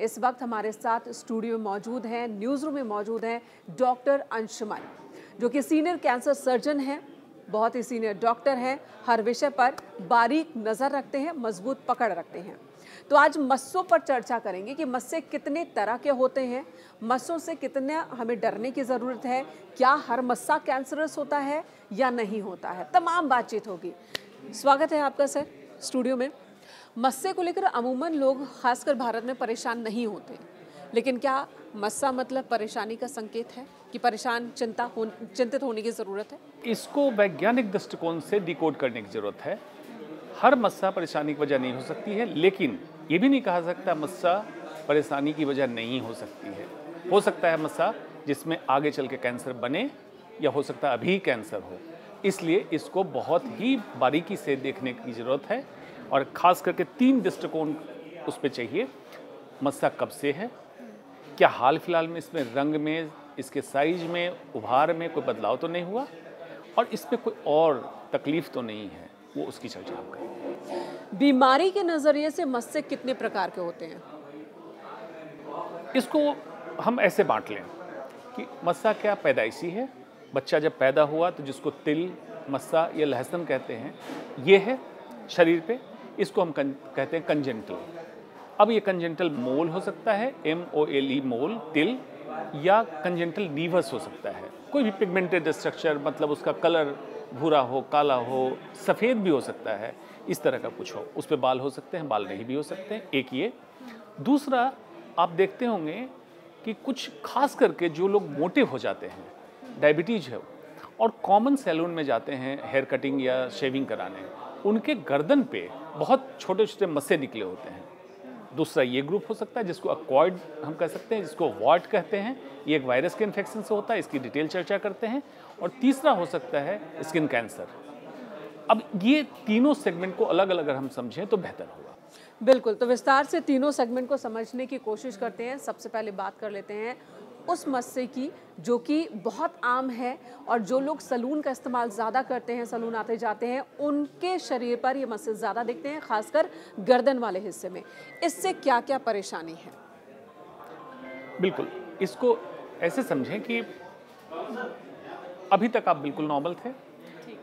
इस वक्त हमारे साथ स्टूडियो में मौजूद हैं, न्यूज़ रूम में मौजूद हैं डॉक्टर अंशुमन, जो कि सीनियर कैंसर सर्जन हैं, बहुत ही सीनियर डॉक्टर हैं, हर विषय पर बारीक नज़र रखते हैं, मजबूत पकड़ रखते हैं। तो आज मस्सों पर चर्चा करेंगे कि मस्से कितने तरह के होते हैं, मस्सों से कितने हमें डरने की ज़रूरत है, क्या हर मस्सा कैंसरस होता है या नहीं होता है, तमाम बातचीत होगी। स्वागत है आपका सर स्टूडियो में। मस्से को लेकर अमूमन लोग खासकर भारत में परेशान नहीं होते, लेकिन क्या मस्सा मतलब परेशानी का संकेत है कि चिंतित होने की ज़रूरत है? इसको वैज्ञानिक दृष्टिकोण से डिकोड करने की ज़रूरत है। हर मस्सा परेशानी की वजह नहीं हो सकती है, लेकिन ये भी नहीं कहा सकता मस्सा परेशानी की वजह नहीं हो सकती है। हो सकता है मस्सा जिसमें आगे चल के कैंसर बने, या हो सकता है अभी कैंसर हो। इसलिए इसको बहुत ही बारीकी से देखने की ज़रूरत है, और ख़ास करके 3 दृष्टिकोण उस पर चाहिए। मस्सा कब से है, क्या हाल फिलहाल में इसमें रंग में, इसके साइज में, उभार में कोई बदलाव तो नहीं हुआ, और इस पर कोई और तकलीफ तो नहीं है, वो उसकी चर्चा हम करें। बीमारी के नज़रिए से मस्से कितने प्रकार के होते हैं? इसको हम ऐसे बांट लें कि मस्सा क्या पैदाइशी है, बच्चा जब पैदा हुआ तो जिसको तिल, मस्सा या लहसन कहते हैं, ये है शरीर पे, इसको हम कहते हैं कंजेंटल। अब ये कंजेंटल मोल हो सकता है, MOLE मोल, तिल, या कंजेंटल नीवस हो सकता है। कोई भी पिगमेंटेड स्ट्रक्चर, मतलब उसका कलर भूरा हो, काला हो, सफ़ेद भी हो सकता है, इस तरह का कुछ हो। उस पे बाल हो सकते हैं, बाल नहीं भी हो सकते हैं, एक ये। दूसरा, आप देखते होंगे कि कुछ खास करके जो लोग मोटे हो जाते हैं, डायबिटीज है, और कॉमन सैलून में जाते हैं हेयर कटिंग या शेविंग कराने, उनके गर्दन पे बहुत छोटे छोटे मस्से निकले होते हैं। दूसरा ये ग्रुप हो सकता है जिसको अक्वायर्ड हम कह सकते हैं, जिसको वॉट कहते हैं, ये एक वायरस के इन्फेक्शन से होता है, इसकी डिटेल चर्चा करते हैं। और तीसरा हो सकता है स्किन कैंसर। अब ये तीनों सेगमेंट को अलग अलग अगर हम समझें तो बेहतर होगा। बिल्कुल, तो विस्तार से तीनों सेगमेंट को समझने की कोशिश करते हैं। सबसे पहले बात कर लेते हैं उस मस्से की जो कि बहुत आम है, और जो लोग सलून का इस्तेमाल ज़्यादा करते हैं, सलून आते जाते हैं, उनके शरीर पर ये मस्से ज़्यादा दिखते हैं, खासकर गर्दन वाले हिस्से में। इससे क्या क्या परेशानी है? बिल्कुल, इसको ऐसे समझें कि अभी तक आप बिल्कुल नॉर्मल थे,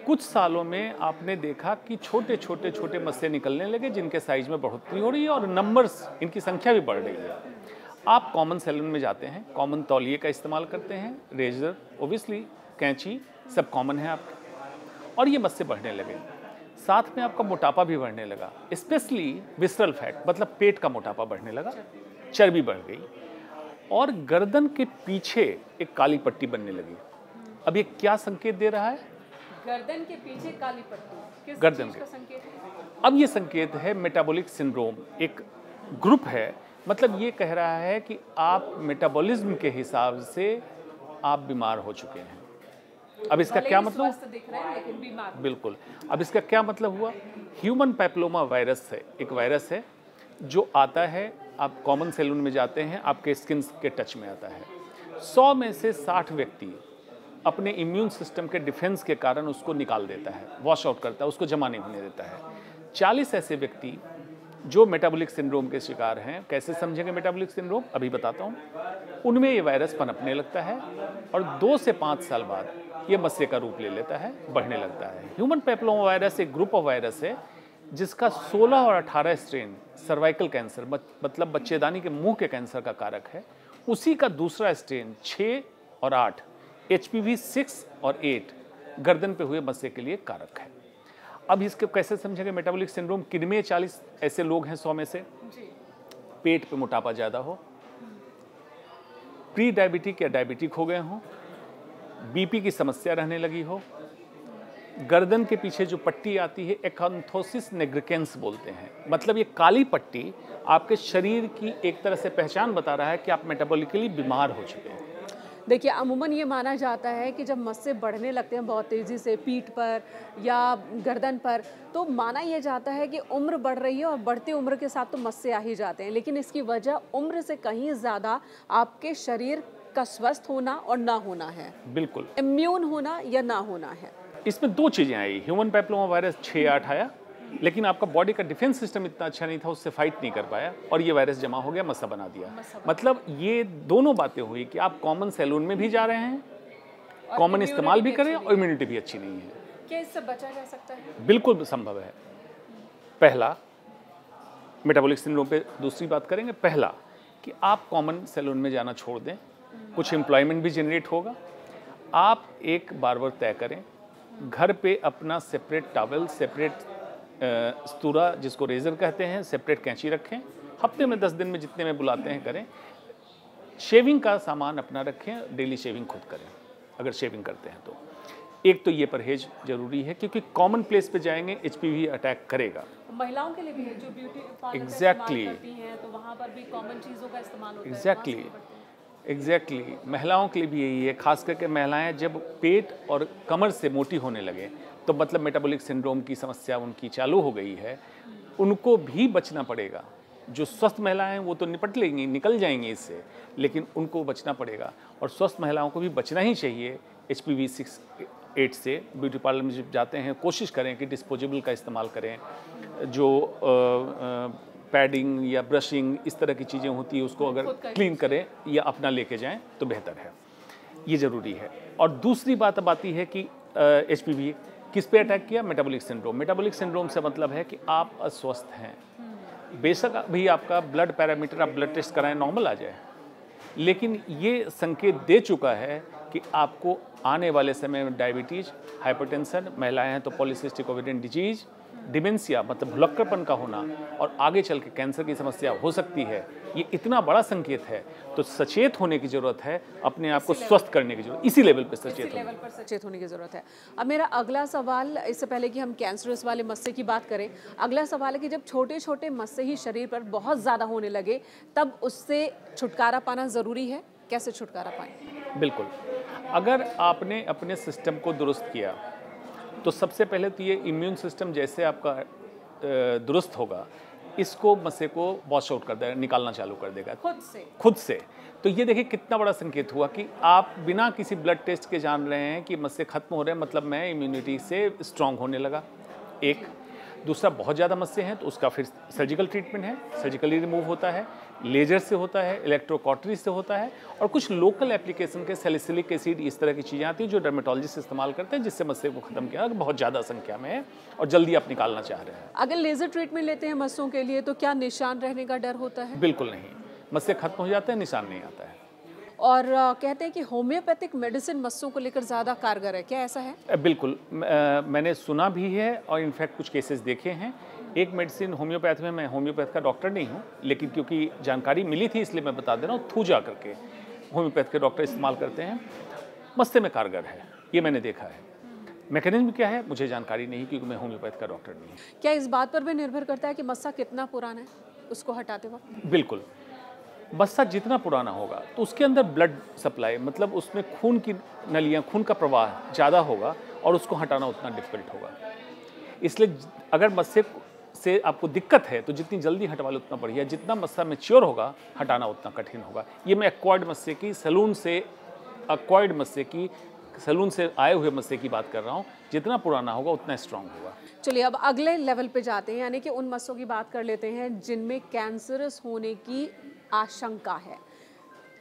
कुछ सालों में आपने देखा कि छोटे छोटे मस्से निकलने लगे, जिनके साइज में बढ़ोतरी हो रही है और नंबर्स, इनकी संख्या भी बढ़ रही है। आप कॉमन सैलून में जाते हैं, कॉमन तौलिए का इस्तेमाल करते हैं, रेजर, ओबियसली कैंची, सब कॉमन है आपके, और ये मस्से बढ़ने लगे। साथ में आपका मोटापा भी बढ़ने लगा, स्पेशली विसरल फैट, मतलब पेट का मोटापा बढ़ने लगा, चर्बी बढ़ गई, और गर्दन के पीछे एक काली पट्टी बनने लगी। अब ये क्या संकेत दे रहा है? गर्दन के पीछे काली पट्टी किस गर्दन चीज का संकेत है? अब ये संकेत है मेटाबॉलिक सिंड्रोम, एक ग्रुप है, मतलब ये कह रहा है कि आप मेटाबॉलिज्म के हिसाब से आप बीमार हो चुके हैं। अब इसका क्या मतलब? स्वस्थ दिख रहे हैं लेकिन बीमार। बिल्कुल। अब इसका क्या मतलब हुआ? ह्यूमन पैपिलोमा वायरस है, एक वायरस है जो आता है, आप कॉमन सैलून में जाते हैं, आपके स्किन के टच में आता है। 100 में से 60 व्यक्ति अपने इम्यून सिस्टम के डिफेंस के कारण उसको निकाल देता है, वॉश आउट करता है, उसको जमा नहीं होने देता है। 40 ऐसे व्यक्ति जो मेटाबॉलिक सिंड्रोम के शिकार हैं। कैसे समझेंगे मेटाबॉलिक सिंड्रोम? अभी बताता हूँ। उनमें ये वायरस पनपने लगता है, और 2 से 5 साल बाद ये मस्से का रूप ले लेता है, बढ़ने लगता है। ह्यूमन पैपिलोमा वायरस एक ग्रुप ऑफ वायरस है जिसका 16 और 18 स्ट्रेन सर्वाइकल कैंसर, मतलब बच्चेदानी के मुंह के कैंसर का कारक है। उसी का दूसरा स्ट्रेन 6 और 8 HPV 6 और 8 गर्दन पे हुए मस्से के लिए कारक है। अब इसको कैसे समझेंगे मेटाबॉलिक सिंड्रोम? किनमें 40 ऐसे लोग हैं 100 में से पेट पे मोटापा ज़्यादा हो, प्री डायबिटिक या डायबिटिक हो गए हों, BP की समस्या रहने लगी हो, गर्दन के पीछे जो पट्टी आती है एक्यांथोसिस निग्रिकेंस बोलते हैं, मतलब ये काली पट्टी आपके शरीर की एक तरह से पहचान बता रहा है कि आप मेटाबॉलिकली बीमार हो चुके हैं। देखिए, अमूमन ये माना जाता है कि जब मस्से बढ़ने लगते हैं बहुत तेज़ी से पीठ पर या गर्दन पर, तो माना यह जाता है कि उम्र बढ़ रही है, और बढ़ती उम्र के साथ तो मस्से आ ही जाते हैं। लेकिन इसकी वजह उम्र से कहीं ज़्यादा आपके शरीर का स्वस्थ होना और ना होना है। बिल्कुल, इम्यून होना या ना होना है। इसमें 2 चीज़ें आई। ह्यूमन पैपिलोमा वायरस 6-8 आया, लेकिन आपका बॉडी का डिफेंस सिस्टम इतना अच्छा नहीं था, उससे फाइट नहीं कर पाया और ये वायरस जमा हो गया, मस्सा बना दिया। मतलब ये दोनों बातें हुई कि आप कॉमन सैलून में भी जा रहे हैं, कॉमन इस्तेमाल भी करें और इम्यूनिटी भी अच्छी नहीं है। क्या इससे बचा जा सकता है? बिल्कुल संभव है। पहला, मेटाबॉलिक सिंड्रोम पे दूसरी बात करेंगे। पहला कि आप कॉमन सैलून में जाना छोड़ दें, कुछ एम्प्लॉयमेंट भी जनरेट होगा। आप एक बार्बर तय करें, घर पे अपना सेपरेट टॉवल, सेपरेट स्तूरा जिसको रेजर कहते हैं, सेपरेट कैंची रखें। हफ्ते में 10 दिन में जितने में बुलाते हैं करें। शेविंग का सामान अपना रखें, डेली शेविंग खुद करें अगर शेविंग करते हैं तो। एक तो ये परहेज जरूरी है क्योंकि कॉमन प्लेस पे जाएंगे एचपीवी अटैक करेगा। महिलाओं के लिए भी है जो ब्यूटी पार्लर Exactly. करती हैं, तो वहाँ पर भी कॉमन चीज़ों का इस्तेमाल होता है। एग्जैक्टली महिलाओं के लिए भी यही है। खास करके महिलाएं जब पेट और कमर से मोटी होने लगे तो मतलब मेटाबॉलिक सिंड्रोम की समस्या उनकी चालू हो गई है, उनको भी बचना पड़ेगा। जो स्वस्थ महिलाएं हैं वो तो निपट लेंगी, निकल जाएंगी इससे, लेकिन उनको बचना पड़ेगा। और स्वस्थ महिलाओं को भी बचना ही चाहिए HPV 6-8 से। ब्यूटी पार्लर में जब जाते हैं कोशिश करें कि डिस्पोजेबल का इस्तेमाल करें, जो पैडिंग या ब्रशिंग इस तरह की चीज़ें होती है उसको अगर क्लीन करें या अपना लेके जाएं तो बेहतर है, ये ज़रूरी है। और दूसरी बात अब आती है कि HPV किस पे अटैक किया? Metabolic syndrome. मेटाबॉलिक सिंड्रोम से मतलब है कि आप अस्वस्थ हैं। बेशक भी आपका ब्लड पैरामीटर, आप ब्लड टेस्ट कराएं, नॉर्मल आ जाए, लेकिन ये संकेत दे चुका है कि आपको आने वाले समय में डायबिटीज़, हाइपरटेंशन, महिलाएं हैं तो पॉलीसिस्टिक ओवेरियन डिजीज, डिमेंशिया मतलब भुलक्कड़पन का होना और आगे चल के कैंसर की समस्या हो सकती है। ये इतना बड़ा संकेत है तो सचेत होने की ज़रूरत है, अपने आप को स्वस्थ करने की जरूरत, इसी लेवल पर सचेत होने की ज़रूरत है। अब मेरा अगला सवाल, इससे पहले कि हम कैंसरस वाले मस्से की बात करें, अगला सवाल है कि जब छोटे छोटे मस्से ही शरीर पर बहुत ज़्यादा होने लगे तब उससे छुटकारा पाना ज़रूरी है। कैसे छुटकारा पाएं? बिल्कुल, अगर आपने अपने सिस्टम को दुरुस्त किया तो सबसे पहले तो ये इम्यून सिस्टम जैसे आपका दुरुस्त होगा, इसको मस्से को वॉश आउट कर देगा, निकालना चालू कर देगा खुद से। तो ये देखिए कितना बड़ा संकेत हुआ कि आप बिना किसी ब्लड टेस्ट के जान रहे हैं कि मस्से खत्म हो रहे हैं, मतलब मैं इम्यूनिटी से स्ट्रांग होने लगा। एक दूसरा, बहुत ज़्यादा मस्से हैं तो उसका फिर सर्जिकल ट्रीटमेंट है, सर्जिकली रिमूव होता है, लेजर से होता है, इलेक्ट्रोकॉटरी से होता है, और कुछ लोकल एप्लीकेशन के सैलिसिलिक एसिड इस तरह की चीज़ें आती हैं जो डर्मेटोलॉजिस्ट इस्तेमाल करते हैं, जिससे मस्से को ख़त्म किया बहुत ज़्यादा संख्या में है और जल्दी आप निकालना चाह रहे हैं। अगर लेजर ट्रीटमेंट लेते हैं मस्सों के लिए तो क्या निशान रहने का डर होता है? बिल्कुल नहीं, मस्से खत्म हो जाते हैं, निशान नहीं आता है। और कहते हैं कि होम्योपैथिक मेडिसिन मस्सों को लेकर ज़्यादा कारगर है, क्या ऐसा है? बिल्कुल, मैंने सुना भी है और इनफैक्ट कुछ केसेस देखे हैं। एक मेडिसिन होम्योपैथ में, मैं होम्योपैथ का डॉक्टर नहीं हूँ, लेकिन क्योंकि जानकारी मिली थी इसलिए मैं बता दे रहा हूँ, थूजा करके होम्योपैथ के डॉक्टर इस्तेमाल करते हैं, मस्से में कारगर है, ये मैंने देखा है। मैकेनिज्म क्या है मुझे जानकारी नहीं क्योंकि मैं होम्योपैथ का डॉक्टर नहीं हूँ। क्या इस बात पर भी निर्भर करता है कि मस्सा कितना पुराना है उसको हटाते वक्त? बिल्कुल, मस्सा जितना पुराना होगा तो उसके अंदर ब्लड सप्लाई, मतलब उसमें खून की नलियाँ, खून का प्रवाह ज़्यादा होगा और उसको हटाना उतना डिफिकल्ट होगा। इसलिए अगर मस्से से आपको दिक्कत है तो जितनी जल्दी हटवा लो उतना बढ़िया, जितना मस्सा मैच्योर होगा हटाना उतना कठिन होगा। ये मैं एक्वायर्ड मस्से की, सैलून से आए हुए मस्से की बात कर रहा हूँ। जितना पुराना होगा उतना स्ट्रांग होगा। चलिए अब अगले लेवल पे जाते हैं, यानी कि उन मस्सों की बात कर लेते हैं जिनमें कैंसरस होने की आशंका है।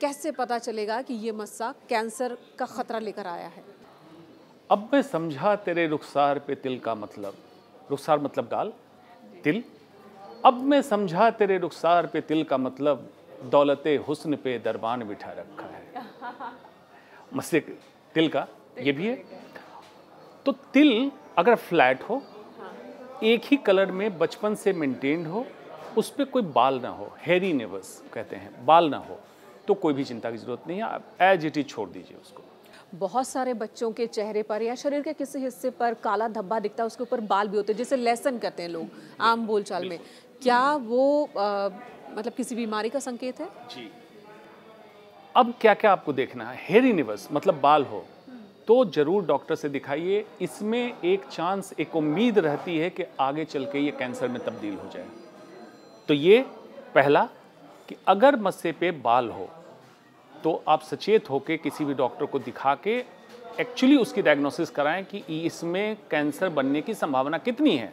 कैसे पता चलेगा कि ये मस्सा कैंसर का खतरा लेकर आया है? अब मैं समझा तेरे रुखसार पे तिल का मतलब, रुखसार मतलब गाल, तिल। अब मैं समझा तेरे रुखसार पे तिल का मतलब, दौलते हुस्न पे दरबान बिठा रखा है। मस्से तिल का ये भी है। तो तिल अगर फ्लैट हो, एक ही कलर में बचपन से मेंटेन्ड हो, उस पर कोई बाल ना हो, हेरी नेवस कहते हैं, बाल ना हो, तो कोई भी चिंता की जरूरत नहीं है, आप एज इट इज छोड़ दीजिए उसको। बहुत सारे बच्चों के चेहरे पर या शरीर के किसी हिस्से पर काला धब्बा दिखता है, उसके ऊपर बाल भी होते हैं, जिसे लेसन कहते हैं लोग आम बोलचाल में। क्या वो मतलब किसी बीमारी का संकेत है? जी। अब क्या क्या आपको देखना है, हेरी नेवस मतलब बाल हो तो जरूर डॉक्टर से दिखाइए। इसमें एक चांस, एक उम्मीद रहती है कि आगे चल के ये कैंसर में तब्दील हो जाए। तो ये पहला कि अगर मस्से पे बाल हो तो आप सचेत होकर किसी भी डॉक्टर को दिखा के एक्चुअली उसकी डायग्नोसिस कराएं कि इसमें कैंसर बनने की संभावना कितनी है।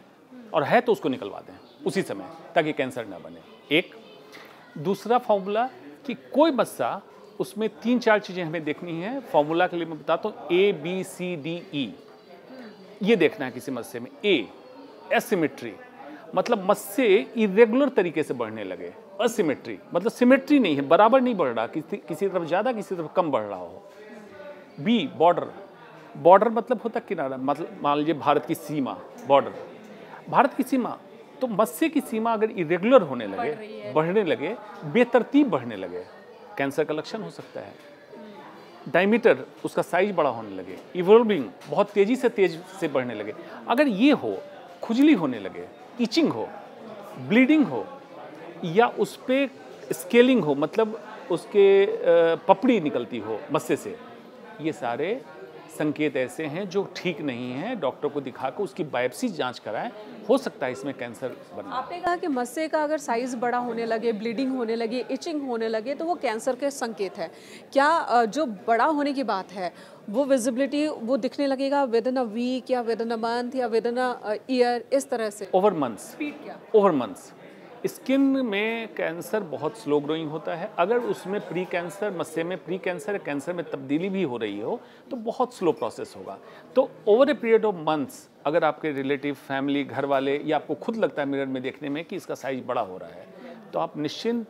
और है तो उसको निकलवा दें उसी समय, ताकि कैंसर ना बने। एक दूसरा फॉर्मूला कि कोई मस्सा, उसमें 3-4 चीज़ें हमें देखनी है। फॉर्मूला के लिए मैं बताता हूँ, ABCDE ये देखना है किसी मस्से में। ए, एसिमेट्री, मतलब मस्से इरेगुलर तरीके से बढ़ने लगे। असिमेट्री मतलब सिमेट्री नहीं है, बराबर नहीं बढ़ रहा, किसी तरफ ज़्यादा किसी तरफ कम बढ़ रहा हो। बी, बॉर्डर, बॉर्डर मतलब होता किनारा, मतलब मान लीजिए भारत की सीमा, बॉर्डर, भारत की सीमा, तो मस्से की सीमा अगर इरेगुलर होने लगे, बढ़ने लगे, बेतरतीब बढ़ने लगे, कैंसर का लक्षण हो सकता है। डायमीटर, उसका साइज बड़ा होने लगे, इवॉल्विंग, बहुत तेजी से बढ़ने लगे, अगर ये हो, खुजली होने लगे, इचिंग हो, ब्लीडिंग हो, या उस पर स्केलिंग हो, मतलब उसके पपड़ी निकलती हो मस्से से, ये सारे संकेत ऐसे हैं जो ठीक नहीं है। डॉक्टर को दिखाकर उसकी बायोप्सी जांच कराएं, हो सकता है इसमें कैंसर बनना। आपने कहा कि मस्से का अगर साइज बड़ा होने लगे, ब्लीडिंग होने लगे, इचिंग होने लगे, तो वो कैंसर के संकेत है। क्या जो बड़ा होने की बात है वो विजिबिलिटी वो दिखने लगेगा विद इन अ वीक या विद इन अ मंथ या विद इन अ ईयर, इस तरह से? Over months. स्पीड क्या? Over months. स्किन में कैंसर बहुत स्लो ग्रोइंग होता है। अगर उसमें प्री कैंसर, मस्से में प्री कैंसर, कैंसर में तब्दीली भी हो रही हो तो बहुत स्लो प्रोसेस होगा। तो over a period of months अगर आपके रिलेटिव, फैमिली, घर वाले या आपको खुद लगता है मिरर में देखने में कि इसका साइज बड़ा हो रहा है, तो आप निश्चिंत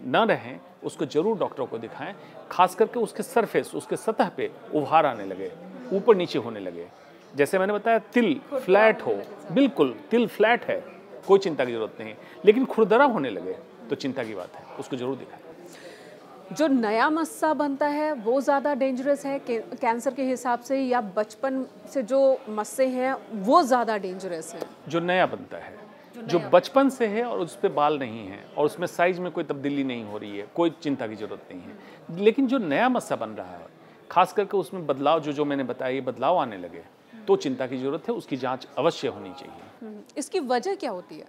न रहें, उसको जरूर डॉक्टर को दिखाएं। खास करके उसके सरफेस, उसके सतह पे उभार आने लगे, ऊपर नीचे होने लगे, जैसे मैंने बताया तिल फ्लैट हो, बिल्कुल तिल फ्लैट है, कोई चिंता की जरूरत नहीं, लेकिन खुरदरा होने लगे तो चिंता की बात है, उसको जरूर दिखाएं। जो नया मस्सा बनता है वो ज़्यादा डेंजरस है कैंसर के हिसाब से, या बचपन से जो मस्से हैं वो ज़्यादा डेंजरस है? जो नया बनता है, जो बचपन से है और उस पर बाल नहीं है और उसमें साइज में कोई तब्दीली नहीं हो रही है, कोई चिंता की जरूरत नहीं है। लेकिन जो नया मस्सा बन रहा है, खास करके उसमें बदलाव जो मैंने बताया, ये बदलाव आने लगे तो चिंता की जरूरत है, उसकी जांच अवश्य होनी चाहिए। इसकी वजह क्या होती है?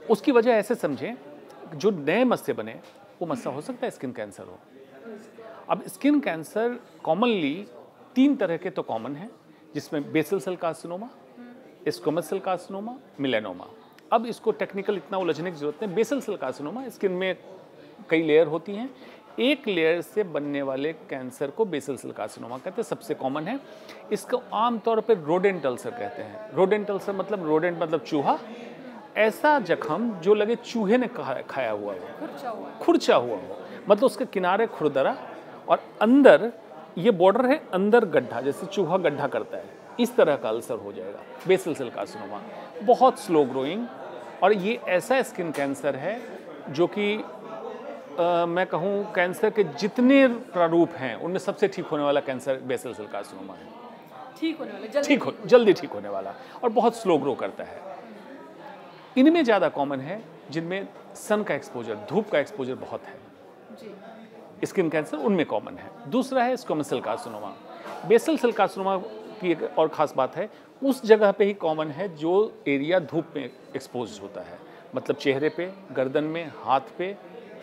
उसकी वजह ऐसे समझें, जो नए मस्से बने वो मस्सा हो सकता है स्किन कैंसर हो। अब स्किन कैंसर कॉमनली 3 तरह के तो कॉमन है, जिसमें basal cell carcinoma, squamous cell carcinoma, melanoma. अब इसको टेक्निकल इतना उलझने की जरूरत नहीं। बेसल सेल कार्सिनोमा, स्किन में कई लेयर होती हैं, एक लेयर से बनने वाले कैंसर को बेसल सेल कार्सिनोमा कहते हैं, सबसे कॉमन है। इसको आमतौर पर रोडेंट अल्सर कहते हैं। रोडेंट अल्सर मतलब, रोडेंट मतलब चूहा, ऐसा जख्म जो लगे चूहे ने खाया हुआ हो, खुरचा हुआ हो, मतलब उसके किनारे खुरदरा और अंदर ये बॉर्डर है, अंदर गड्ढा, जैसे चूहा गड्ढा करता है, इस तरह का अल्सर हो जाएगा बेसल सेल कार्सिनोमा। बहुत स्लो ग्रोइंग, और ये ऐसा स्किन कैंसर है जो कि मैं कहूँ कैंसर के जितने प्रारूप हैं उनमें सबसे ठीक होने वाला कैंसर बेसल सेल कार्सिनोमा है। ठीक होने वाला, जल्दी ठीक होने वाला, और बहुत स्लो ग्रो करता है। इनमें ज़्यादा कॉमन है जिनमें सन का एक्सपोजर, धूप का एक्सपोजर बहुत है जी। स्किन कैंसर उनमें कॉमन है। दूसरा है squamous cell carcinoma. Basal cell carcinoma की एक और ख़ास बात है, उस जगह पे ही कॉमन है जो एरिया धूप में एक्सपोज होता है, मतलब चेहरे पे, गर्दन में, हाथ पे,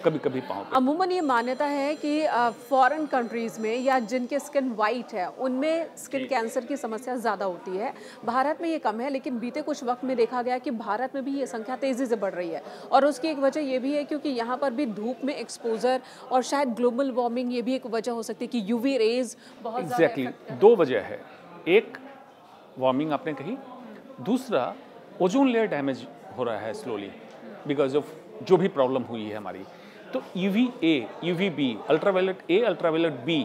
कभी कभी पाँव पे। अमूमन ये मान्यता है कि फॉरेन कंट्रीज़ में या जिनके स्किन वाइट है उनमें स्किन कैंसर की समस्या ज़्यादा होती है, भारत में ये कम है। लेकिन बीते कुछ वक्त में देखा गया कि भारत में भी ये संख्या तेज़ी से बढ़ रही है, और उसकी एक वजह ये भी है क्योंकि यहाँ पर भी धूप में एक्सपोजर और शायद ग्लोबल वार्मिंग ये भी एक वजह हो सकती है कि यूवी रेज बहुत एग्जैक्टली 2 वजह है। एक वार्मिंग आपने कही, दूसरा ओजोन लेयर डैमेज हो रहा है स्लोली बिकॉज ऑफ जो भी प्रॉब्लम हुई है हमारी। तो UVA, UVB, ultraviolet A, ultraviolet B,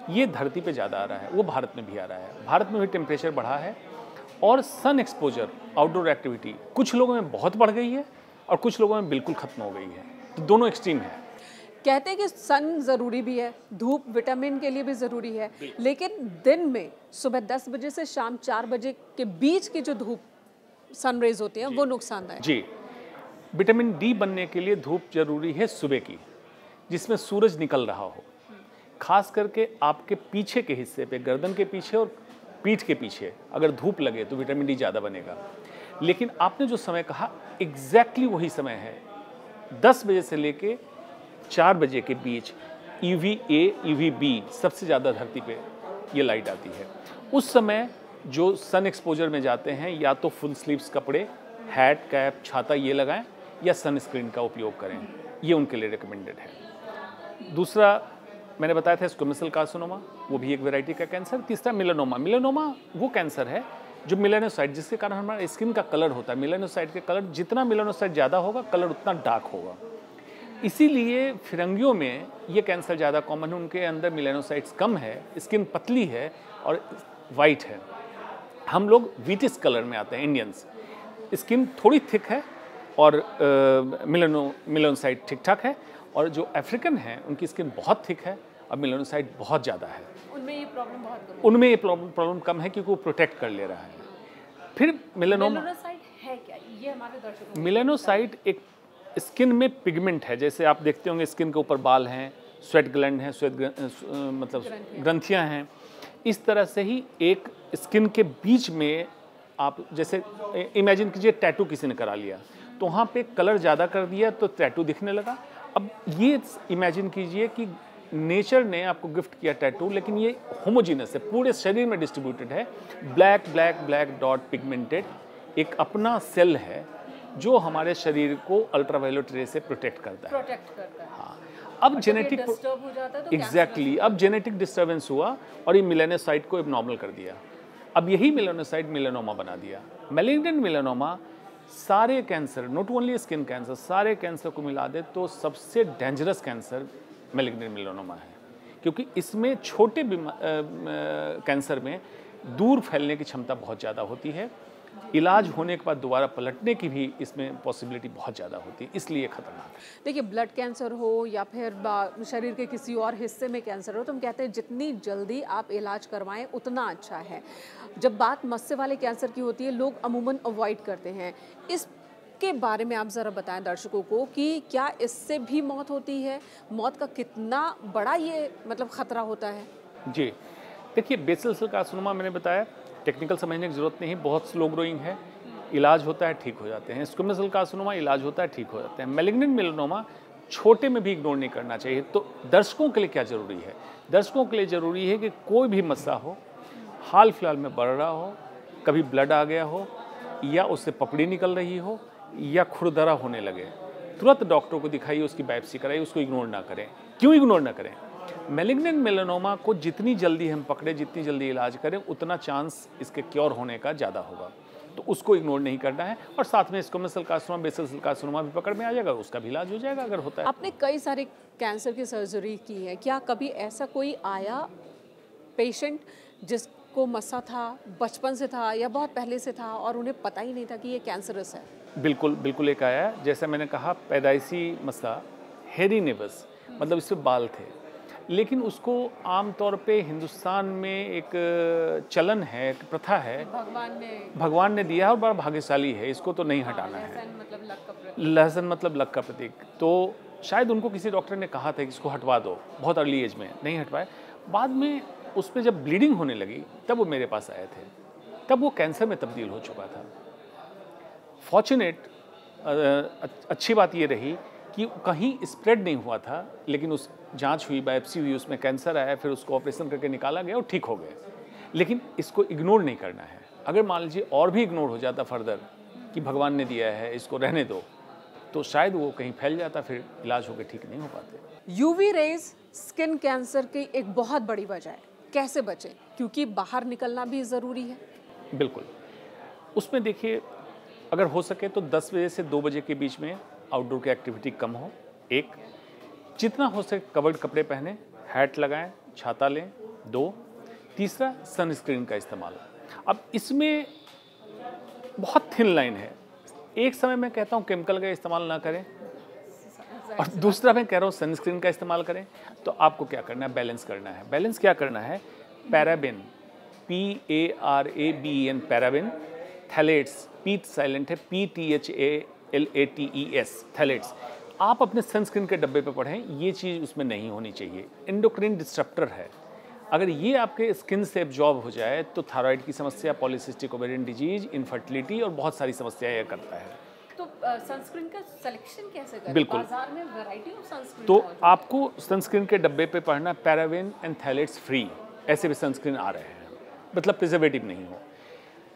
ये धरती पे ज़्यादा आ रहा है, वो भारत में भी आ रहा है। भारत में भी टेम्परेचर बढ़ा है, और सन एक्सपोजर, आउटडोर एक्टिविटी कुछ लोगों में बहुत बढ़ गई है और कुछ लोगों में बिल्कुल खत्म हो गई है। तो दोनों एक्सट्रीम है। कहते हैं कि सन ज़रूरी भी है, धूप विटामिन के लिए भी ज़रूरी है, लेकिन दिन में सुबह 10 बजे से शाम 4 बजे के बीच की जो धूप सनरेज होती हैं वो नुकसानदायक जी। विटामिन डी बनने के लिए धूप जरूरी है सुबह की, जिसमें सूरज निकल रहा हो। खास करके आपके पीछे के हिस्से पे, गर्दन के पीछे और पीठ के पीछे अगर धूप लगे तो विटामिन डी ज़्यादा बनेगा। लेकिन आपने जो समय कहा एग्जैक्टली वही समय है, 10 बजे से लेके 4 बजे के बीच UVA, UVB सबसे ज़्यादा धरती पे ये लाइट आती है। उस समय जो सन एक्सपोजर में जाते हैं या तो फुल स्लीव्स कपड़े, हैट, कैप, छाता ये लगाएं या सनस्क्रीन का उपयोग करें, ये उनके लिए रिकमेंडेड है। दूसरा मैंने बताया था स्क्वेमस सेल कार्सिनोमा, वो भी एक वैरायटी का कैंसर। तीसरा मेलानोमा। मेलानोमा वो कैंसर है जो मेलानोसाइट, जिसके कारण हमारा स्किन का कलर होता है, मेलानोसाइट के कलर, जितना मेलानोसाइट ज़्यादा होगा कलर उतना डार्क होगा। इसीलिए फिरंगियों में ये कैंसर ज़्यादा कॉमन है, उनके अंदर मेलानोसाइट्स कम है, स्किन पतली है और वाइट है। हम लोग व्हीटिश कलर में आते हैं इंडियंस, स्किन थोड़ी थिक है और मेलानोसाइट ठीक ठाक है, और जो अफ्रीकन हैं उनकी स्किन बहुत थिक है और मेलानोसाइट बहुत ज़्यादा है। उनमें ये प्रॉब्लम बहुत कम है। उनमें ये प्रॉब्लम कम है क्योंकि वो प्रोटेक्ट कर ले रहा है। फिर मेलानोसाइट है क्या, ये हमारे दर्शकों। मेलानोसाइट एक स्किन में पिगमेंट है, जैसे आप देखते होंगे स्किन के ऊपर बाल हैं, स्वेट ग्लैंड हैं, मतलब ग्रंथियां हैं, इस तरह से ही एक स्किन के बीच में आप जैसे इमेजिन कीजिए टैटू किसी ने करा लिया तो वहाँ पे कलर ज़्यादा कर दिया तो टैटू दिखने लगा। अब ये इमेजिन कीजिए कि नेचर ने आपको गिफ्ट किया टैटू, लेकिन ये होमोजीनस है, पूरे शरीर में डिस्ट्रीब्यूटेड है, black black black dot pigmented, एक अपना सेल है जो हमारे शरीर को अल्ट्रावायलेट रे से प्रोटेक्ट करता है। हाँ, अब जेनेटिक डिस्टर्ब हो जाता है तो एग्जैक्टली अब जेनेटिक डिस्टर्बेंस हुआ और ये मेलानोसाइट को एबनॉर्मल कर दिया। अब यही मेलानोसाइट मेलानोमा बना दिया। मैलिग्नेंट मेलानोमा सारे cancer, not only skin cancer, सारे कैंसर को मिला दे तो सबसे डेंजरस कैंसर मैलिग्नेंट मेलानोमा है, क्योंकि इसमें छोटे कैंसर में दूर फैलने की क्षमता बहुत ज़्यादा होती है, इलाज होने के बाद दोबारा पलटने की भी इसमें पॉसिबिलिटी बहुत ज़्यादा होती है, इसलिए खतरनाक है। देखिए, ब्लड कैंसर हो या फिर शरीर के किसी और हिस्से में कैंसर हो, तो हम कहते हैं जितनी जल्दी आप इलाज करवाएं उतना अच्छा है। जब बात मस्से वाले कैंसर की होती है, लोग अमूमन अवॉइड करते हैं। इसके बारे में आप ज़रा बताएं दर्शकों को कि क्या इससे भी मौत होती है, मौत का कितना बड़ा ये मतलब खतरा होता है? जी देखिए, बेसल सेल कार्सिनोमा मैंने बताया, टेक्निकल समझने की ज़रूरत नहीं, बहुत स्लो ग्रोइंग है, इलाज होता है, ठीक हो जाते हैं। स्क्वेमस सेल कार्सिनोमा इलाज होता है, ठीक हो जाते हैं। मैलिग्नेंट मेलानोमा छोटे में भी इग्नोर नहीं करना चाहिए। तो दर्शकों के लिए क्या ज़रूरी है? दर्शकों के लिए ज़रूरी है कि कोई भी मस्सा हो, हाल फिलहाल में बढ़ रहा हो, कभी ब्लड आ गया हो या उससे पपड़ी निकल रही हो या खुरदरा होने लगे, तुरंत डॉक्टर को दिखाइए, उसकी बायोप्सी कराइए, उसको इग्नोर ना करें। क्यों इग्नोर ना करें? मैलिग्नेंट मेलानोमा को जितनी जल्दी हम पकड़े, जितनी जल्दी इलाज करें, उतना चांस इसके क्योर होने का ज़्यादा होगा, तो उसको इग्नोर नहीं करना है। और साथ में squamous cell carcinoma, basal cell carcinoma भी पकड़ में आ जाएगा, उसका भी इलाज हो जाएगा अगर होता है। आपने कई सारे कैंसर की सर्जरी की है, क्या कभी ऐसा कोई आया पेशेंट जिसको मस्सा था, बचपन से था या बहुत पहले से था और उन्हें पता ही नहीं था कि ये कैंसरस है? बिल्कुल बिल्कुल एक आया, जैसे मैंने कहा पैदाइशी मस्सा हेरी नेवस, मतलब इससे बाल थे, लेकिन उसको आमतौर पे हिंदुस्तान में एक चलन है, एक प्रथा है, भगवान ने दिया और बड़ा भाग्यशाली है, इसको तो नहीं हटाना है। लहसन मतलब लक का प्रतीक। तो शायद उनको किसी डॉक्टर ने कहा था कि इसको हटवा दो, बहुत अर्ली एज में, नहीं हटवाए। बाद में उस पर जब ब्लीडिंग होने लगी तब वो मेरे पास आए थे, तब वो कैंसर में तब्दील हो चुका था। फॉर्चुनेट अच्छी बात ये रही कि कहीं स्प्रेड नहीं हुआ था, लेकिन उस जांच हुई, बायोप्सी हुई, उसमें कैंसर आया, फिर उसको ऑपरेशन करके निकाला गया और ठीक हो गए। लेकिन इसको इग्नोर नहीं करना है। अगर मान लीजिए और भी इग्नोर हो जाता फर्दर कि भगवान ने दिया है, इसको रहने दो, तो शायद वो कहीं फैल जाता, फिर इलाज होकर ठीक नहीं हो पाते। यूवी रेज स्किन कैंसर की एक बहुत बड़ी वजह है, कैसे बचें? क्योंकि बाहर निकलना भी ज़रूरी है। बिल्कुल, उसमें देखिए, अगर हो सके तो 10 बजे से 2 बजे के बीच में आउटडोर की एक्टिविटी कम हो। एक, जितना हो सके कवर्ड कपड़े पहने, हैट लगाएं, छाता लें। 2, तीसरा सनस्क्रीन का इस्तेमाल। अब इसमें बहुत थिन लाइन है, एक समय मैं कहता हूँ केमिकल का इस्तेमाल ना करें और दूसरा मैं कह रहा हूँ सनस्क्रीन का इस्तेमाल करें। तो आपको क्या करना है? बैलेंस करना है। बैलेंस क्या करना है? पैराबेन, PARABEN, पैराबेन, थैलेट्स, पीट साइलेंट है, PTHALATES, थैलेट्स। आप अपने सनस्क्रीन के डब्बे पे पढ़ें, ये चीज़ उसमें नहीं होनी चाहिए। एंडोक्राइन डिस्ट्रप्टर है, अगर ये आपके स्किन से एब्जॉर्ब हो जाए तो थायराइड की समस्या, पॉलीसिस्टिक ओवेरियन डिजीज, इनफर्टिलिटी और बहुत सारी समस्याएं यह करता है। तो सनस्क्रीन का सिलेक्शन कैसे करें? बिल्कुल, बाजार में वैरायटी ऑफ सनस्क्रीन तो आपको सनस्क्रीन के डब्बे पे पढ़ना पैराबेन एंड थैलेट्स फ्री, ऐसे भी सनस्क्रीन आ रहे हैं, मतलब प्रिजर्वेटिव नहीं हो।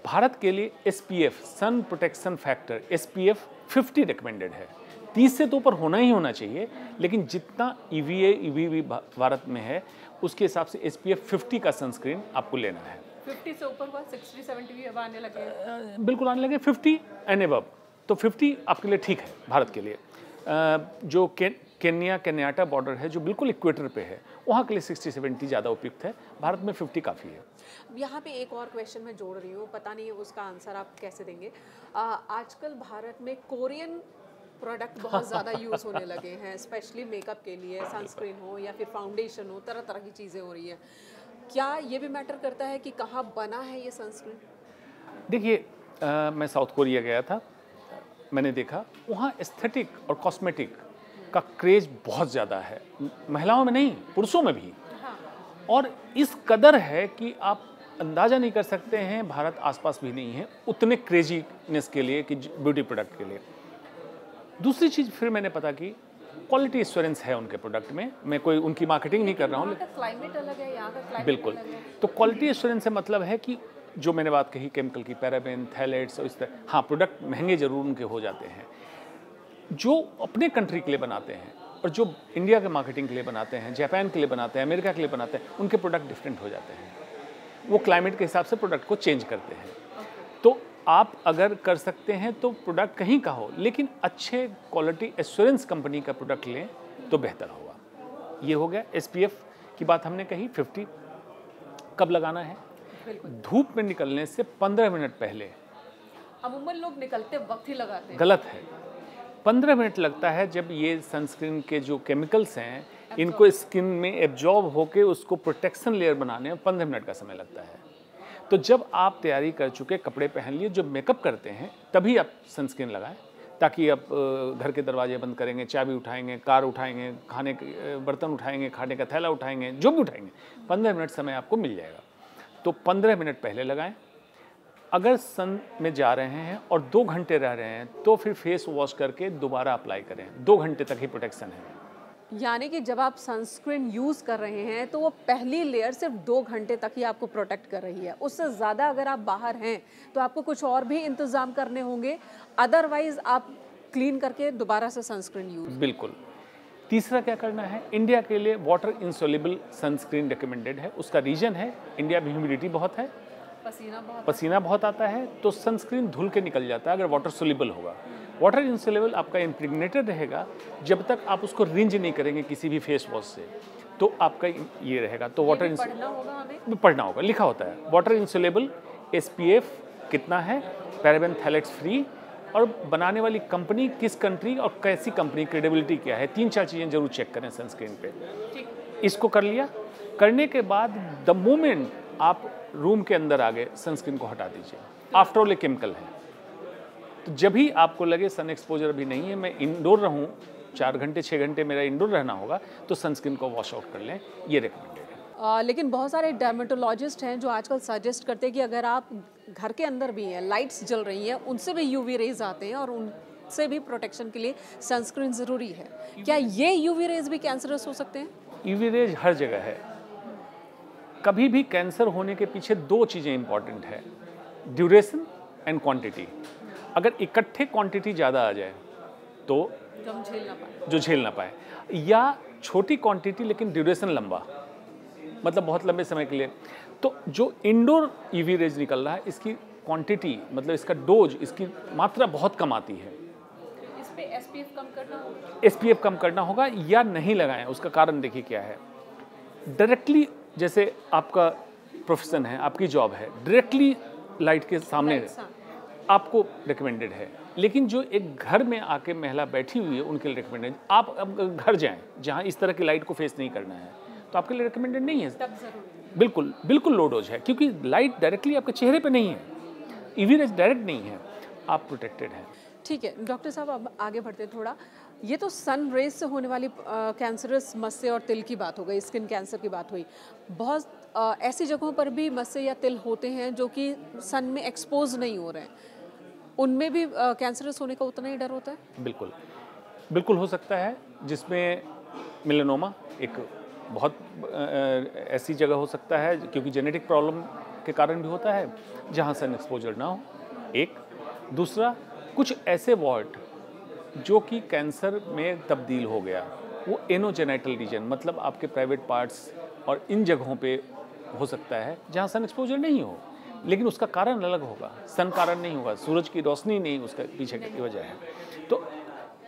भारत के लिए SPF sun protection factor SPF 50 recommended है। 30 से तो ऊपर होना ही होना चाहिए, लेकिन जितना EVA EVB भारत में है उसके हिसाब से SPF 50 का सनस्क्रीन आपको लेना है। 50 से ऊपर हुआ 60-70 भी अब आने लगे हैं। बिल्कुल आने लगे 50 एंड अबव, तो 50 आपके लिए ठीक है भारत के लिए। जो केन्याटा बॉर्डर है जो बिल्कुल इक्वेटर पे है, वहाँ के लिए 60-70 ज़्यादा उपयुक्त है। भारत में 50 काफ़ी है। यहाँ पे एक और क्वेश्चन मैं जोड़ रही हूँ, पता नहीं उसका आंसर आप कैसे देंगे। आजकल भारत में कोरियन प्रोडक्ट बहुत ज़्यादा यूज़ होने लगे हैं, स्पेशली मेकअप के लिए, सनस्क्रीन हो या फिर फाउंडेशन हो, तरह तरह की चीज़ें हो रही हैं। क्या ये भी मैटर करता है कि कहाँ बना है ये सनस्क्रीन? देखिए, मैं साउथ कोरिया गया था, मैंने देखा वहाँ एस्थेटिक और कॉस्मेटिक का क्रेज बहुत ज़्यादा है, महिलाओं में नहीं पुरुषों में भी। हाँ। और इस कदर है कि आप अंदाज़ा नहीं कर सकते हैं, भारत आसपास भी नहीं है उतने क्रेजीनेस के लिए कि ब्यूटी प्रोडक्ट के लिए। दूसरी चीज़ फिर मैंने पता की क्वालिटी एश्योरेंस है उनके प्रोडक्ट में। मैं कोई उनकी मार्केटिंग नहीं कर रहा हूँ, क्लाइमेट अलग है, यहाँ का क्लाइमेट बिल्कुल। तो क्वालिटी एश्योरेंस से मतलब है कि जो मैंने बात कही केमिकल की, पैराबेन, थैलेट्स और इस तरह, हाँ प्रोडक्ट महंगे जरूर उनके हो जाते हैं, जो अपने कंट्री के लिए बनाते हैं और जो इंडिया के मार्केटिंग के लिए बनाते हैं, जापान के लिए बनाते हैं, अमेरिका के लिए बनाते हैं, उनके प्रोडक्ट डिफरेंट हो जाते हैं। वो क्लाइमेट के हिसाब से प्रोडक्ट को चेंज करते हैं। तो आप अगर कर सकते हैं तो प्रोडक्ट कहीं का हो, लेकिन अच्छे क्वालिटी एश्योरेंस कंपनी का प्रोडक्ट लें तो बेहतर होगा। ये हो गया। SPF की बात हमने कही। 50 कब लगाना है? धूप में निकलने से 15 मिनट पहले। अमूमन लोग निकलते वक्त ही लगाते हैं। गलत है। 15 मिनट लगता है जब ये सनस्क्रीन के जो केमिकल्स हैं इनको स्किन में एब्जॉर्ब होके उसको प्रोटेक्शन लेयर बनाने में 15 मिनट का समय लगता है। तो जब आप तैयारी कर चुके, कपड़े पहन लिए, जो मेकअप करते हैं, तभी आप सनस्क्रीन लगाएं, ताकि आप घर के दरवाजे बंद करेंगे, चाबी उठाएंगे, कार उठाएंगे, खाने के बर्तन उठाएंगे, खाने का थैला उठाएंगे, जो भी उठाएंगे, 15 मिनट समय आपको मिल जाएगा। तो 15 मिनट पहले लगाएं। अगर सन में जा रहे हैं और 2 घंटे रह रहे हैं तो फिर फेस वॉश करके दोबारा अप्लाई करें। 2 घंटे तक ही प्रोटेक्शन है। यानी कि जब आप सनस्क्रीन यूज़ कर रहे हैं तो वो पहली लेयर सिर्फ 2 घंटे तक ही आपको प्रोटेक्ट कर रही है। उससे ज़्यादा अगर आप बाहर हैं तो आपको कुछ और भी इंतज़ाम करने होंगे, अदरवाइज आप क्लीन करके दोबारा से सनस्क्रीन यूज़। बिल्कुल। तीसरा क्या करना है? इंडिया के लिए वाटर इंसोल्युबल सनस्क्रीन रिकमेंडेड है। उसका रीज़न है इंडिया में ह्यूमिडिटी बहुत है, पसीना बहुत आता है, तो सनस्क्रीन धुल के निकल जाता है अगर वाटर सोल्यूबल होगा। वाटर इंसोल्युबल आपका इम्प्रेग्नेटेड रहेगा जब तक आप उसको रिंज नहीं करेंगे किसी भी फेस वॉश से, तो आपका ये रहेगा। तो वाटर पढ़ना होगा, लिखा होता है वाटर इंसोल्युबल, SPF कितना है, पैराबेन थैलेट्स फ्री, और बनाने वाली कंपनी किस कंट्री और कैसी कंपनी, क्रेडिबिलिटी क्या है, 3-4 चीज़ें जरूर चेक करें सनस्क्रीन पे। इसको कर लिया। करने के बाद द मोमेंट आप रूम के अंदर आ गए, सनस्क्रीन को हटा दीजिए। आफ्टर ऑल ये केमिकल है, तो जब भी आपको लगे सन एक्सपोजर अभी नहीं है, मैं इंडोर रहूं, 4 घंटे 6 घंटे मेरा इंडोर रहना होगा, तो सनस्क्रीन को वॉश आउट कर लें, ये रिकमेंडेड है। लेकिन बहुत सारे डर्मेटोलॉजिस्ट हैं जो आजकल सजेस्ट करते हैं कि अगर आप घर के अंदर भी हैं, लाइट्स जल रही हैं, उनसे भी UV रेज आते हैं और उनसे भी प्रोटेक्शन के लिए सनस्क्रीन ज़रूरी है। क्या ये UV रेज भी कैंसरस हो सकते हैं? UV रेज हर जगह है। कभी भी कैंसर होने के पीछे 2 चीज़ें इंपॉर्टेंट है, ड्यूरेशन एंड क्वांटिटी। अगर इकट्ठे क्वांटिटी ज़्यादा आ जाए तो जो झेल ना पाए, या छोटी क्वांटिटी लेकिन ड्यूरेशन लंबा, मतलब बहुत लंबे समय के लिए, तो जो इंडोर UV रेज निकल रहा है इसकी क्वांटिटी, मतलब इसका डोज, इसकी मात्रा बहुत कम आती है। इस पे SPF कम करना होगा। SPF कम करना होगा या नहीं लगाएं। उसका कारण देखिए क्या है। डायरेक्टली, जैसे आपका प्रोफेशन है, आपकी जॉब है, डायरेक्टली लाइट के सामने आपको रिकमेंडेड है, लेकिन जो एक घर में आके महिला बैठी हुई है उनके लिए रिकमेंडेड। आप अब घर जाएं जहां इस तरह की लाइट को फेस नहीं करना है, तो आपके लिए रिकमेंडेड नहीं है। बिल्कुल बिल्कुल लो डोज है, क्योंकि लाइट डायरेक्टली आपके चेहरे पे नहीं है, UV रेज डायरेक्ट नहीं है, आप प्रोटेक्टेड हैं। ठीक है डॉक्टर साहब, अब आगे बढ़ते हैं थोड़ा। ये तो सन रेज से होने वाली कैंसरस मस्से और तिल की बात हो गई, स्किन कैंसर की बात हुई। बहुत ऐसी जगहों पर भी मस्से या तिल होते हैं जो कि सन में एक्सपोज नहीं हो रहे हैं, उनमें भी कैंसरस होने का उतना ही डर होता है? बिल्कुल बिल्कुल हो सकता है, जिसमें मेलानोमा एक बहुत ऐसी जगह हो सकता है, क्योंकि जेनेटिक प्रॉब्लम के कारण भी होता है जहाँ सन एक्सपोजर ना हो, एक। दूसरा, कुछ ऐसे वार्ड जो कि कैंसर में तब्दील हो गया, वो एनोजेनाइटल रीजन, मतलब आपके प्राइवेट पार्ट्स और इन जगहों पे हो सकता है जहाँ सन एक्सपोजर नहीं हो, लेकिन उसका कारण अलग होगा, सन कारण नहीं होगा, सूरज की रोशनी नहीं उसका पीछे की वजह है। तो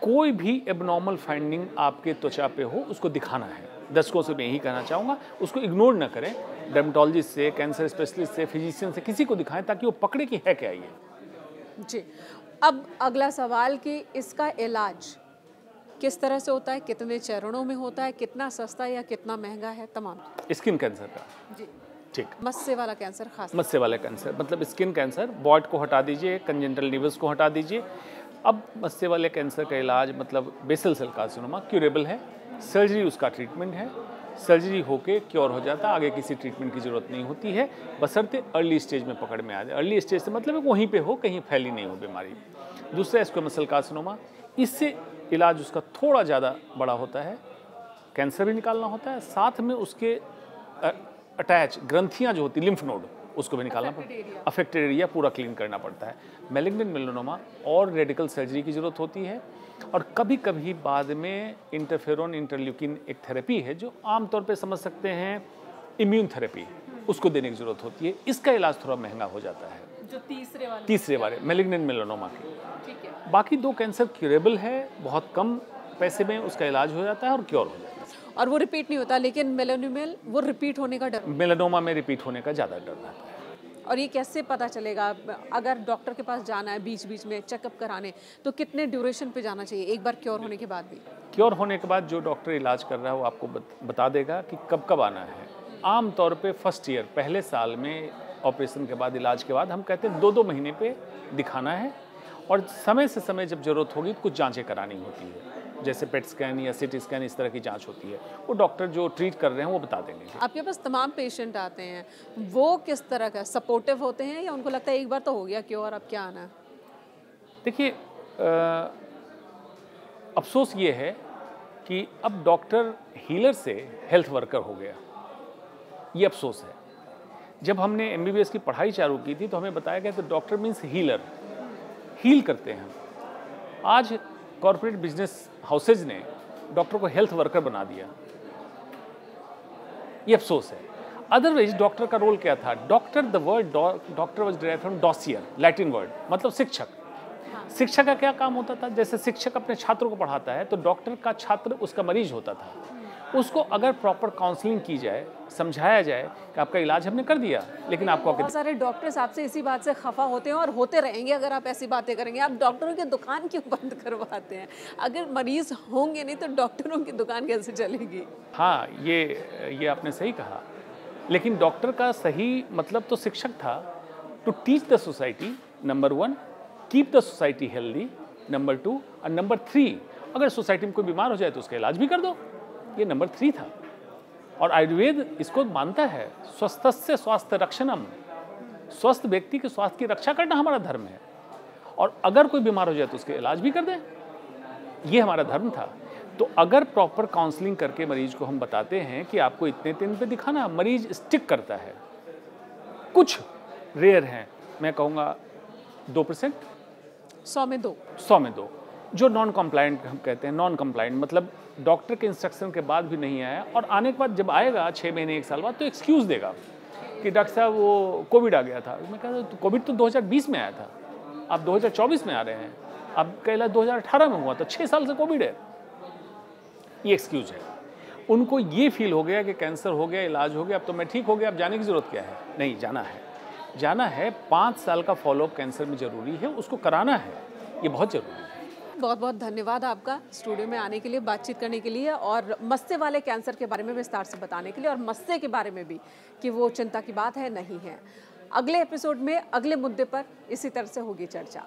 कोई भी एबनॉर्मल फाइंडिंग आपके त्वचा पे हो, उसको दिखाना है। दर्शकों से मैं यही कहना चाहूँगा, उसको इग्नोर ना करें, डर्मेटोलॉजिस्ट से, कैंसर स्पेशलिस्ट से, फिजिशियन से, किसी को दिखाएं ताकि वो पकड़े कि है क्या ये। जी, अब अगला सवाल कि इसका इलाज किस तरह से होता है, कितने चरणों में होता है, कितना सस्ता या कितना महंगा है, तमाम। स्किन कैंसर का, जी ठीक। मस्से वाला कैंसर, खास मस्से वाला कैंसर मतलब स्किन कैंसर, बॉड को हटा दीजिए, कंजेंटल निवल्स को हटा दीजिए। अब मस्से वाले कैंसर का इलाज मतलब बेसल सेल कार्सिनोमा क्यूरेबल है, सर्जरी उसका ट्रीटमेंट है, सर्जरी होके क्योर हो जाता है, आगे किसी ट्रीटमेंट की ज़रूरत नहीं होती है, बशर्ते अर्ली स्टेज में पकड़ में आ जाए। अर्ली स्टेज से मतलब वहीं पे हो, कहीं फैली नहीं हो बीमारी। दूसरा स्क्वैमस सेल कार्सिनोमा, इससे इलाज उसका थोड़ा ज़्यादा बड़ा होता है, कैंसर भी निकालना होता है, साथ में उसके अटैच ग्रंथियाँ जो होती, लिम्फ नोड, उसको भी निकालना पड़ता है, अफेक्टेड एरिया पूरा क्लीन करना पड़ता है। मैलिग्नेंट मेलानोमा और रेडिकल सर्जरी की ज़रूरत होती है, और कभी कभी बाद में इंटरफेरोन इंटरल्यूकिन एक थेरेपी है जो आमतौर पे समझ सकते हैं इम्यून थेरेपी, उसको देने की ज़रूरत होती है। इसका इलाज थोड़ा महंगा हो जाता है, जो तीसरे वाले मैलिग्नेंट मेलानोमा की। ठीक है। बाकी दो कैंसर क्यूरेबल है, बहुत कम पैसे में उसका इलाज हो जाता है और क्योर हो जाता है, और वो रिपीट नहीं होता। लेकिन मेलानोमा वो रिपीट होने का डर, मेलानोमा में रिपीट होने का ज़्यादा डर रहता है। और ये कैसे पता चलेगा, अगर डॉक्टर के पास जाना है बीच बीच में चेकअप कराने, तो कितने ड्यूरेशन पे जाना चाहिए एक बार क्योर होने के बाद भी? क्योर होने के बाद जो डॉक्टर इलाज कर रहा है वो आपको बता देगा कि कब कब आना है। आम तौर पे फर्स्ट ईयर, पहले साल में ऑपरेशन के बाद, इलाज के बाद हम कहते हैं 2-2 महीने पे दिखाना है, और समय से समय जब ज़रूरत होगी तो कुछ जांचें करानी होती है, जैसे पेट स्कैन या सीटी स्कैन, इस तरह की जांच होती है, वो डॉक्टर जो ट्रीट कर रहे हैं वो बता देंगे। आपके पास तमाम पेशेंट आते हैं, वो किस तरह का सपोर्टिव होते हैं, या उनको लगता है एक बार तो हो गया क्योर, अब क्या आना है? देखिए, अफसोस ये है कि अब डॉक्टर हीलर से हेल्थ वर्कर हो गया, ये अफसोस है। जब हमने MBBS की पढ़ाई चालू की थी तो हमें बताया गया कि डॉक्टर मीन्स हीलर, हील करते हैं। आज कॉर्पोरेट बिजनेस हाउसेज ने डॉक्टर को हेल्थ वर्कर बना दिया, ये अफसोस है। अदरवाइज डॉक्टर का रोल क्या था? Doctor, the word doctor was derived from dossier, Latin word, मतलब शिक्षक। शिक्षक का क्या काम होता था? जैसे शिक्षक अपने छात्रों को पढ़ाता है, तो डॉक्टर का छात्र उसका मरीज होता था। उसको अगर प्रॉपर काउंसलिंग की जाए, समझाया जाए कि आपका इलाज हमने कर दिया, लेकिन आपको बहुत सारे डॉक्टर्स आपसे इसी बात से खफा होते हैं और होते रहेंगे अगर आप ऐसी बातें करेंगे। आप डॉक्टरों की दुकान क्यों बंद करवाते हैं? अगर मरीज होंगे नहीं तो डॉक्टरों की दुकान कैसे चलेगी? हाँ, ये आपने सही कहा, लेकिन डॉक्टर का सही मतलब तो शिक्षक था, to teach the society, number 1, keep the society healthy, number 2, और नंबर 3, अगर सोसाइटी में कोई बीमार हो जाए तो उसका इलाज भी कर दो, ये नंबर 3 था। और आयुर्वेद इसको मानता है, स्वस्थस्य स्वास्थ्य रक्षणम, स्वस्थ व्यक्ति के स्वास्थ्य की रक्षा करना हमारा धर्म है, और अगर कोई बीमार हो जाए तो उसके इलाज भी कर दें, ये हमारा धर्म था। तो अगर प्रॉपर काउंसलिंग करके मरीज को हम बताते हैं कि आपको इतने दिन पे दिखाना, मरीज स्टिक करता है। कुछ रेयर हैं, मैं कहूँगा 2%, 100 में 2, जो नॉन कंप्लायंट हम कहते हैं। नॉन कंप्लायंट मतलब डॉक्टर के इंस्ट्रक्शन के बाद भी नहीं आया, और आने के बाद जब आएगा 6 महीने 1 साल बाद तो एक्सक्यूज़ देगा कि डॉक्टर साहब वो कोविड आ गया था। मैं कहता तो कोविड तो 2020 में आया था, आप 2024 में आ रहे हैं, आपका इलाज 2018 में हुआ था, 6 साल से कोविड है, ये एक्सक्यूज़ है। उनको ये फील हो गया कि कैंसर हो गया, इलाज हो गया, अब तो मैं ठीक हो गया, अब जाने की ज़रूरत क्या है? नहीं, जाना है। 5 साल का फॉलोअप कैंसर में ज़रूरी है, उसको कराना है, ये बहुत ज़रूरी है। बहुत बहुत धन्यवाद आपका स्टूडियो में आने के लिए, बातचीत करने के लिए, और मस्से वाले कैंसर के बारे में विस्तार से बताने के लिए, और मस्से के बारे में भी कि वो चिंता की बात है नहीं है। अगले एपिसोड में अगले मुद्दे पर इसी तरह से होगी चर्चा।